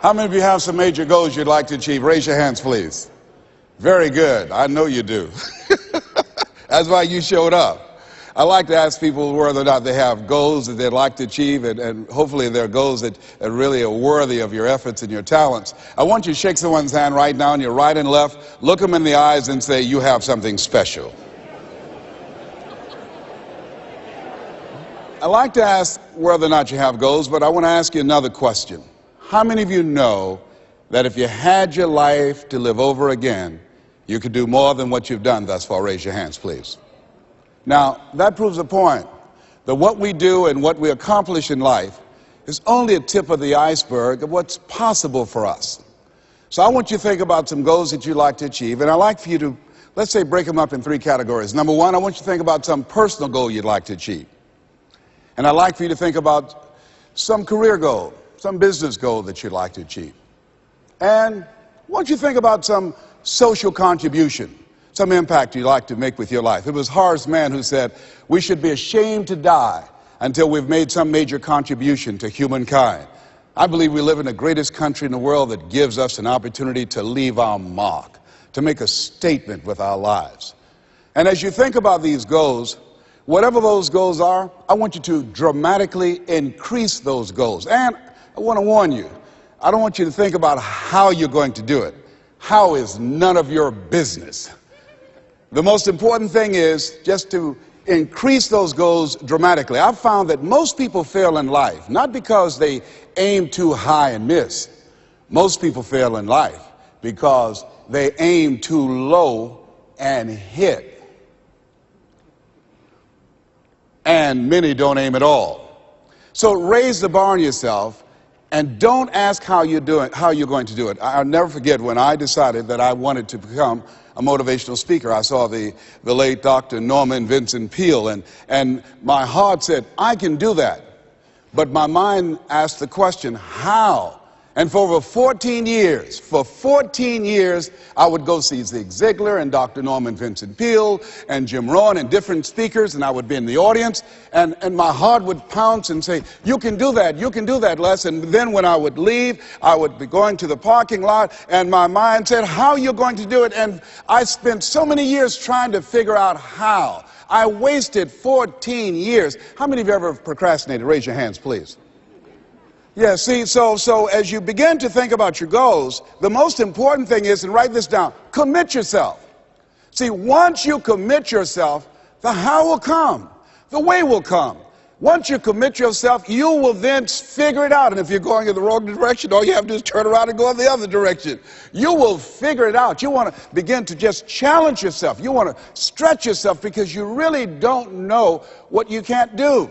How many of you have some major goals you'd like to achieve? Raise your hands, please. Very good. I know you do. That's why you showed up. I like to ask people whether or not they have goals that they'd like to achieve, and hopefully they're goals that really are worthy of your efforts and your talents. I want you to shake someone's hand right now on your right and left, look them in the eyes and say, you have something special. I like to ask whether or not you have goals, but I want to ask you another question. How many of you know that if you had your life to live over again, you could do more than what you've done thus far? Raise your hands, please. Now, that proves the point that what we do and what we accomplish in life is only a tip of the iceberg of what's possible for us. So I want you to think about some goals that you'd like to achieve, and I'd like for you to, let's say, break them up in 3 categories. Number 1, I want you to think about some personal goal you'd like to achieve. And I'd like for you to think about some career goal, some business goal that you'd like to achieve. And I want you to think about some social contribution, some impact you'd like to make with your life. It was Horace Mann who said, we should be ashamed to die until we've made some major contribution to humankind. I believe we live in the greatest country in the world that gives us an opportunity to leave our mark, to make a statement with our lives. And as you think about these goals, whatever those goals are, I want you to dramatically increase those goals. And I want to warn you, I don't want you to think about how you're going to do it. How is none of your business. The most important thing is just to increase those goals dramatically. I've found that most people fail in life, not because they aim too high and miss. Most people fail in life because they aim too low and hit. And many don't aim at all. So raise the bar on yourself and don't ask how you're going to do it. I'll never forget when I decided that I wanted to become a motivational speaker. I saw the late Dr. Norman Vincent Peale, and my heart said, I can do that. But my mind asked the question, how? And for over 14 years, I would go see Zig Ziglar and Dr. Norman Vincent Peale and Jim Rohn and different speakers, and I would be in the audience, and my heart would pounce and say, you can do that, Les. And then when I would leave, I would be going to the parking lot, and my mind said, how are you going to do it? And I spent so many years trying to figure out how. I wasted 14 years. How many of you ever procrastinated? Raise your hands, please. Yeah, see, so as you begin to think about your goals, the most important thing is, and write this down, commit yourself. See, once you commit yourself, the how will come, the way will come. Once you commit yourself, you will then figure it out. And if you're going in the wrong direction, all you have to do is turn around and go in the other direction. You will figure it out. You want to begin to just challenge yourself. You want to stretch yourself because you really don't know what you can't do.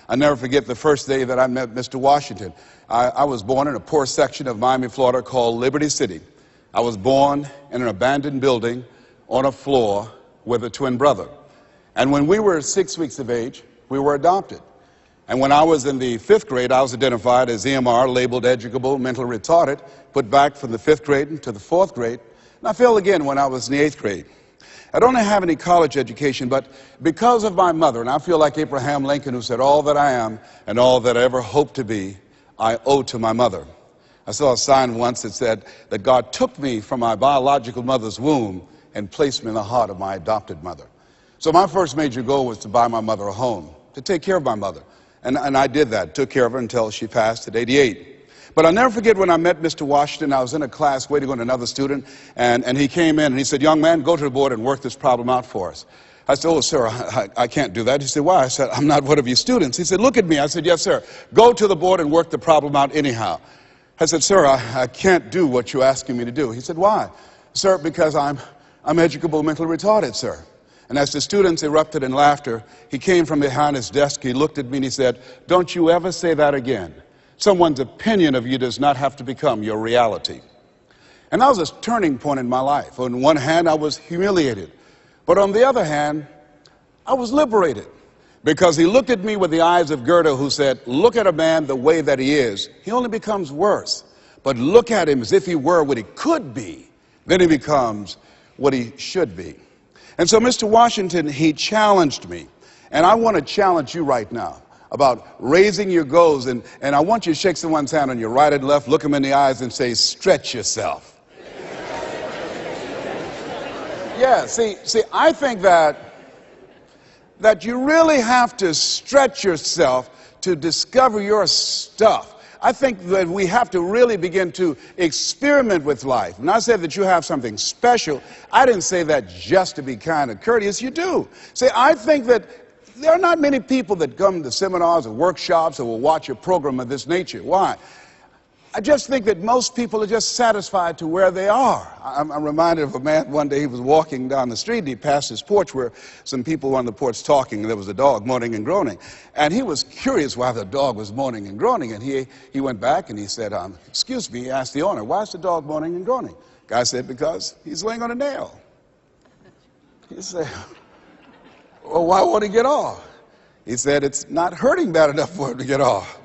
I'll never forget the first day that I met Mr. Washington. I was born in a poor section of Miami, Florida called Liberty City. I was born in an abandoned building on a floor with a twin brother. And when we were 6 weeks of age, we were adopted. And when I was in the 5th grade, I was identified as EMR, labeled educable, mentally retarded, put back from the 5th grade into the 4th grade. And I failed again when I was in the 8th grade. I don't have any college education, but because of my mother, and I feel like Abraham Lincoln, who said, all that I am and all that I ever hope to be, I owe to my mother. I saw a sign once that said that God took me from my biological mother's womb and placed me in the heart of my adopted mother. So my first major goal was to buy my mother a home, to take care of my mother. And I did that, took care of her until she passed at 88. But I'll never forget when I met Mr. Washington. I was in a class waiting on another student, and he came in and he said, young man, go to the board and work this problem out for us. I said, oh, sir, I can't do that. He said, why? I said, I'm not one of your students. He said, look at me. I said, yes, sir. Go to the board and work the problem out anyhow. I said, sir, I can't do what you're asking me to do. He said, why? Sir, because I'm educable, mentally retarded, sir. And as the students erupted in laughter, he came from behind his desk, he looked at me and he said, don't you ever say that again. Someone's opinion of you does not have to become your reality. And that was a turning point in my life. On one hand, I was humiliated. But on the other hand, I was liberated. Because he looked at me with the eyes of Goethe, who said, look at a man the way that he is. He only becomes worse. But look at him as if he were what he could be. Then he becomes what he should be. And so Mr. Washington, he challenged me. And I want to challenge you right now. about raising your goals. And I want you to shake someone's hand on your right and left, look them in the eyes and say, stretch yourself. Yeah, see, I think that you really have to stretch yourself to discover your stuff. I think that we have to really begin to experiment with life. When I said that you have something special, I didn't say that just to be kind and courteous. You do. See, I think that there are not many people that come to seminars or workshops or will watch a program of this nature. Why? I just think that most people are just satisfied to where they are. I'm reminded of a man one day. He was walking down the street and he passed his porch where some people were on the porch talking, and there was a dog moaning and groaning. And he was curious why the dog was moaning and groaning, and he went back and he said, excuse me, he asked the owner, why is the dog moaning and groaning? Guy said, because he's laying on a nail. He said, well, why won't he get off? He said, it's not hurting bad enough for him to get off.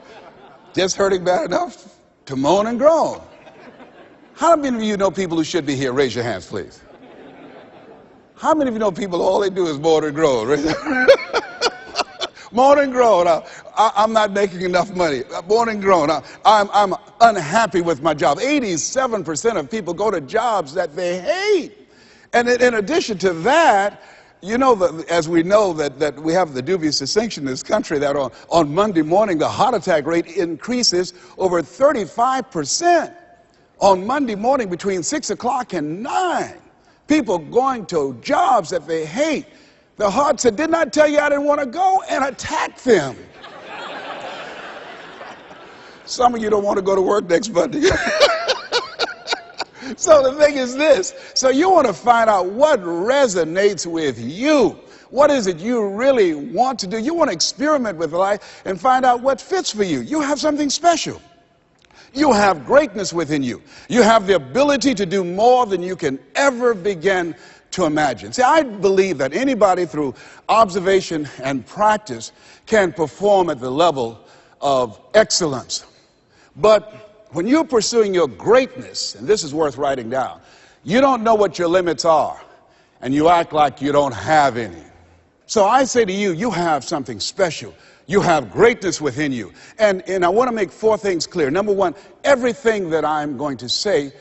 Just hurting bad enough to moan and groan. How many of you know people who should be here? Raise your hands, please. How many of you know people, all they do is moan and groan? Moan and groan. I'm not making enough money. Moan and groan. I'm unhappy with my job. 87% of people go to jobs that they hate. And in addition to that, you know, as we know that we have the dubious distinction in this country that on Monday morning the heart attack rate increases over 35%. On Monday morning between 6 o'clock and 9, people going to jobs that they hate. The heart said, didn't I tell you I didn't want to go? And attack them. Some of you don't want to go to work next Monday. So the thing is this. So you want to find out what resonates with you. What is it you really want to do? You want to experiment with life and find out what fits for you. You have something special. You have greatness within you. You have the ability to do more than you can ever begin to imagine. See, I believe that anybody through observation and practice can perform at the level of excellence. But when you're pursuing your greatness, and this is worth writing down, you don't know what your limits are, and you act like you don't have any. So I say to you, you have something special. You have greatness within you. And I want to make 4 things clear. Number 1, everything that I'm going to say,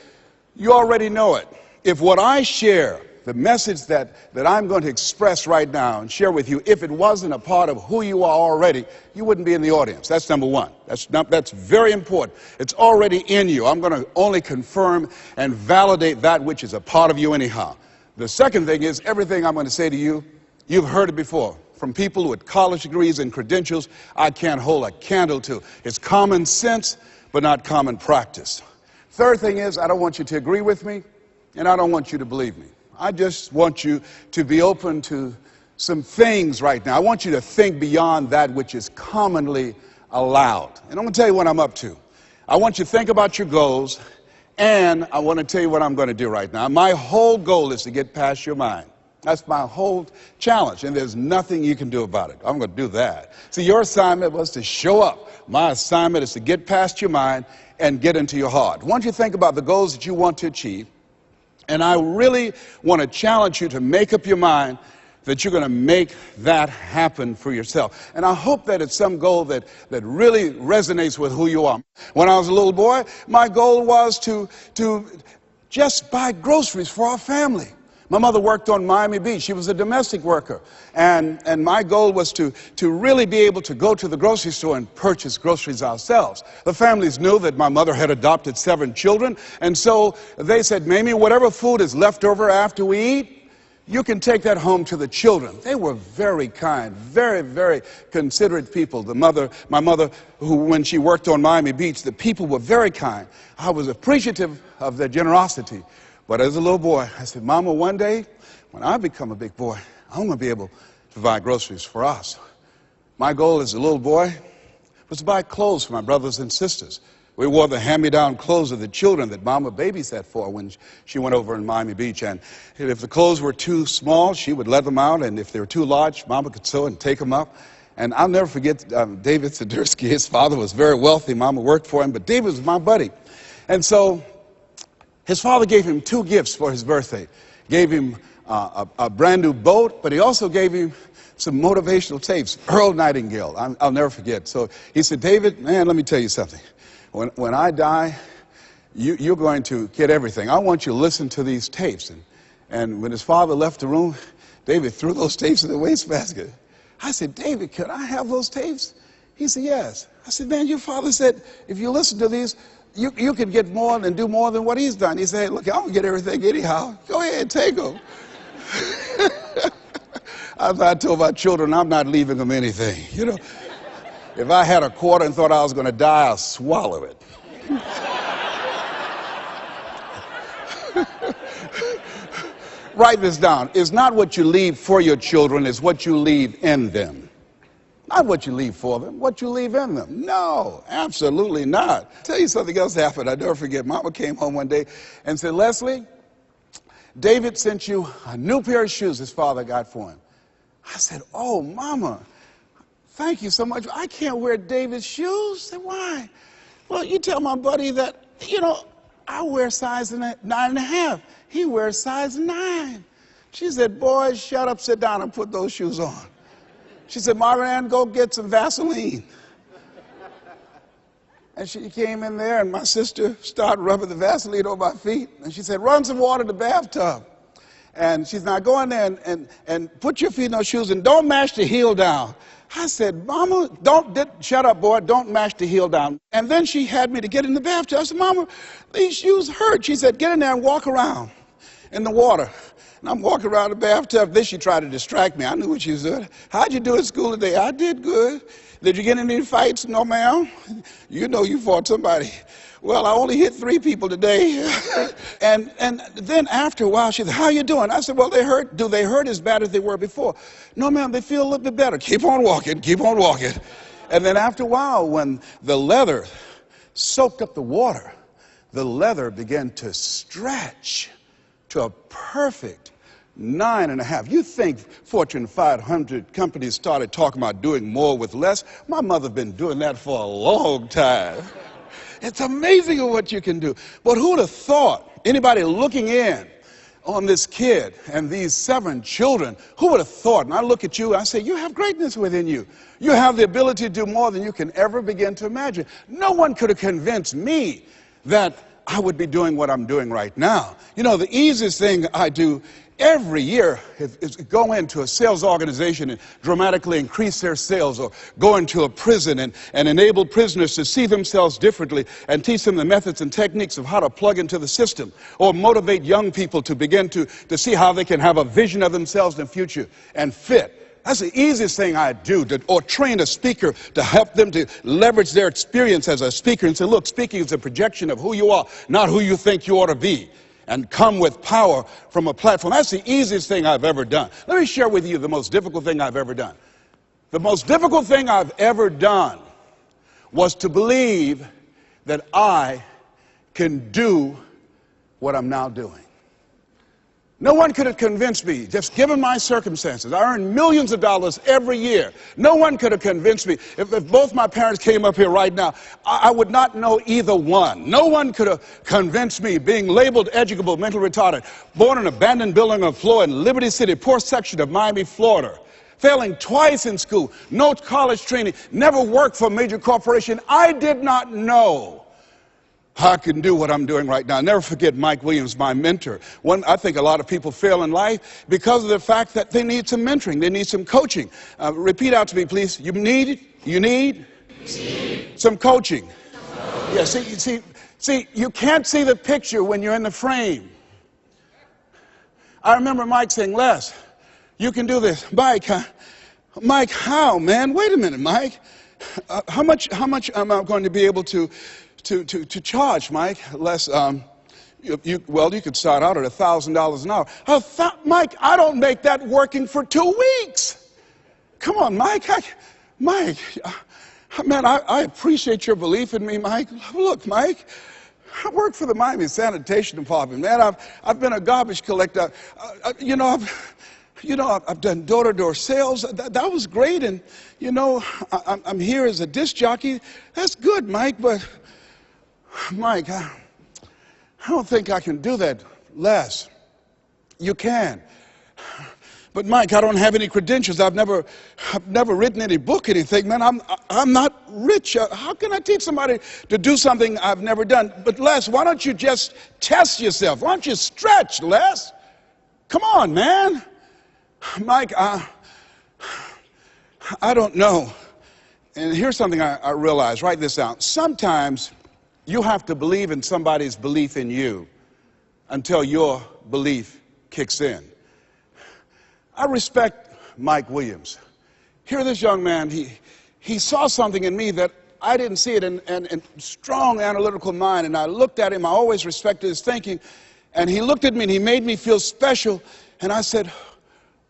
you already know it. If what I share, the message that I'm going to express right now and share with you, if it wasn't a part of who you are already, you wouldn't be in the audience. That's number 1. That's very important. It's already in you. I'm going to only confirm and validate that which is a part of you anyhow. The second thing is, everything I'm going to say to you, you've heard it before. From people with college degrees and credentials, I can't hold a candle to. It's common sense, but not common practice. Third thing is, I don't want you to agree with me, and I don't want you to believe me. I just want you to be open to some things right now. I want you to think beyond that which is commonly allowed. And I'm going to tell you what I'm up to. I want you to think about your goals, and I want to tell you what I'm going to do right now. My whole goal is to get past your mind. That's my whole challenge, and there's nothing you can do about it. I'm going to do that. See, your assignment was to show up. My assignment is to get past your mind and get into your heart. I want you to think about the goals that you want to achieve. And I really want to challenge you to make up your mind that you're going to make that happen for yourself. And I hope that it's some goal that really resonates with who you are. When I was a little boy, my goal was to just buy groceries for our family. My mother worked on Miami Beach. She was a domestic worker. And my goal was to really be able to go to the grocery store and purchase groceries ourselves. The families knew that my mother had adopted 7 children. And so they said, Mamie, whatever food is left over after we eat, you can take that home to the children. They were very kind, very, very considerate people. My mother, who when she worked on Miami Beach, the people were very kind. I was appreciative of their generosity. But as a little boy, I said, Mama, one day, when I become a big boy, I'm going to be able to buy groceries for us. My goal as a little boy was to buy clothes for my brothers and sisters. We wore the hand-me-down clothes of the children that Mama babysat for when she went over in Miami Beach. And if the clothes were too small, she would let them out. And if they were too large, Mama could sew and take them up. And I'll never forget David Sidursky. His father was very wealthy. Mama worked for him, but David was my buddy. And so his father gave him 2 gifts for his birthday. Gave him a brand new boat, but he also gave him some motivational tapes. Earl Nightingale, I'll never forget. So he said, David, man, let me tell you something. When I die, you're going to get everything. I want you to listen to these tapes. And when his father left the room, David threw those tapes in the wastebasket. I said, David, could I have those tapes? He said, yes. I said, man, your father said, if you listen to these, you can get more and do more than what he's done. He said, hey, look, I'm going to get everything anyhow. Go ahead, take them. I told my children, I'm not leaving them anything. You know, if I had a quarter and thought I was going to die, I'll swallow it. Write this down. It's not what you leave for your children, it's what you leave in them. Not what you leave for them, what you leave in them. No, absolutely not. I'll tell you something else happened. I'll never forget. Mama came home one day and said, Leslie, David sent you a new pair of shoes his father got for him. I said, oh, Mama, thank you so much. I can't wear David's shoes. I said, why? Well, you tell my buddy that, you know, I wear size 9.5. He wears size 9. She said, boy, shut up, sit down, and put those shoes on. She said, Margaret Ann, go get some Vaseline. And she came in there, and my sister started rubbing the Vaseline on my feet. And she said, run some water in the bathtub. And she said, now go in there and put your feet in those shoes and don't mash the heel down. I said, Mama, shut up, boy, don't mash the heel down. And then she had me to get in the bathtub. I said, Mama, these shoes hurt. She said, get in there and walk around in the water. And I'm walking around the bathtub. Then she tried to distract me. I knew what she was doing. How'd you do at school today? I did good. Did you get in any fights? No, ma'am. You know you fought somebody. Well, I only hit 3 people today. and then after a while, she said, how you doing? I said, well, they hurt. Do they hurt as bad as they were before? No, ma'am, they feel a little bit better. Keep on walking, keep on walking. And then after a while, when the leather soaked up the water, the leather began to stretch to a perfect 9.5. You think Fortune 500 companies started talking about doing more with less? My mother's been doing that for a long time. It's amazing what you can do. But who would have thought, anybody looking in on this kid and these 7 children, who would have thought? And I look at you, I say, you have greatness within you. You have the ability to do more than you can ever begin to imagine. No one could have convinced me that I would be doing what I'm doing right now. You know, the easiest thing I do every year is go into a sales organization and dramatically increase their sales, or go into a prison and enable prisoners to see themselves differently and teach them the methods and techniques of how to plug into the system, or motivate young people to begin to see how they can have a vision of themselves in the future and fit. That's the easiest thing I do, or train a speaker to help them to leverage their experience as a speaker and say, look, speaking is a projection of who you are, not who you think you ought to be, and come with power from a platform. That's the easiest thing I've ever done. Let me share with you the most difficult thing I've ever done. The most difficult thing I've ever done was to believe that I can do what I'm now doing. No one could have convinced me, just given my circumstances. I earn millions of dollars every year. No one could have convinced me. If both my parents came up here right now, I would not know either one. No one could have convinced me, being labeled educable, mental retarded, born in an abandoned building on the floor in Liberty City, poor section of Miami, Florida, failing twice in school, no college training, never worked for a major corporation. I did not know I can do what I'm doing right now. I'll never forget Mike Williams, my mentor. I think a lot of people fail in life because of the fact that they need some mentoring. They need some coaching. Repeat out to me, please. You need some coaching. Yeah, see, you can't see the picture when you're in the frame. I remember Mike saying, Les, you can do this. Mike, Mike, how, man? Wait a minute, Mike. How much am I going to be able to charge, Mike? Les, you could start out at $1,000 an hour. Mike, I don't make that working for 2 weeks. Come on, Mike. Man, I appreciate your belief in me, Mike. Look, Mike, I work for the Miami Sanitation Department, man. I've been a garbage collector. I've done door-to-door sales. That was great. And, I'm here as a disc jockey. That's good, Mike, but Mike, I don't think I can do that, Les. You can. But Mike, I don't have any credentials. I've never written any book, anything. Man, I'm not rich. How can I teach somebody to do something I've never done? But Les, why don't you just test yourself? Why don't you stretch, Les? Come on, man. Mike, I don't know. And here's something I realized. Write this down. Sometimes you have to believe in somebody's belief in you until your belief kicks in. I respect Mike Williams. Here, this young man, he saw something in me that I didn't see it, and strong analytical mind. And I looked at him. I always respected his thinking. And he looked at me and he made me feel special. And I said,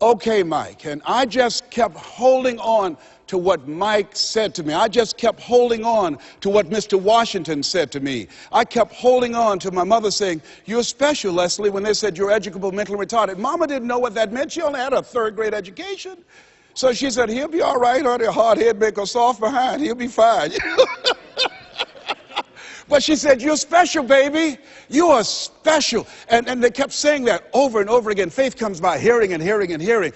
okay, Mike. And I just kept holding on to what Mike said to me. I just kept holding on to what Mr. Washington said to me. I kept holding on to my mother saying, you're special, Leslie, when they said you're educable, mentally retarded. Mama didn't know what that meant. She only had a third-grade education. So she said, he'll be all right, honey. A hard head make a soft behind. He'll be fine. But she said, you're special, baby. You are special. And they kept saying that over and over again. Faith comes by hearing and hearing and hearing.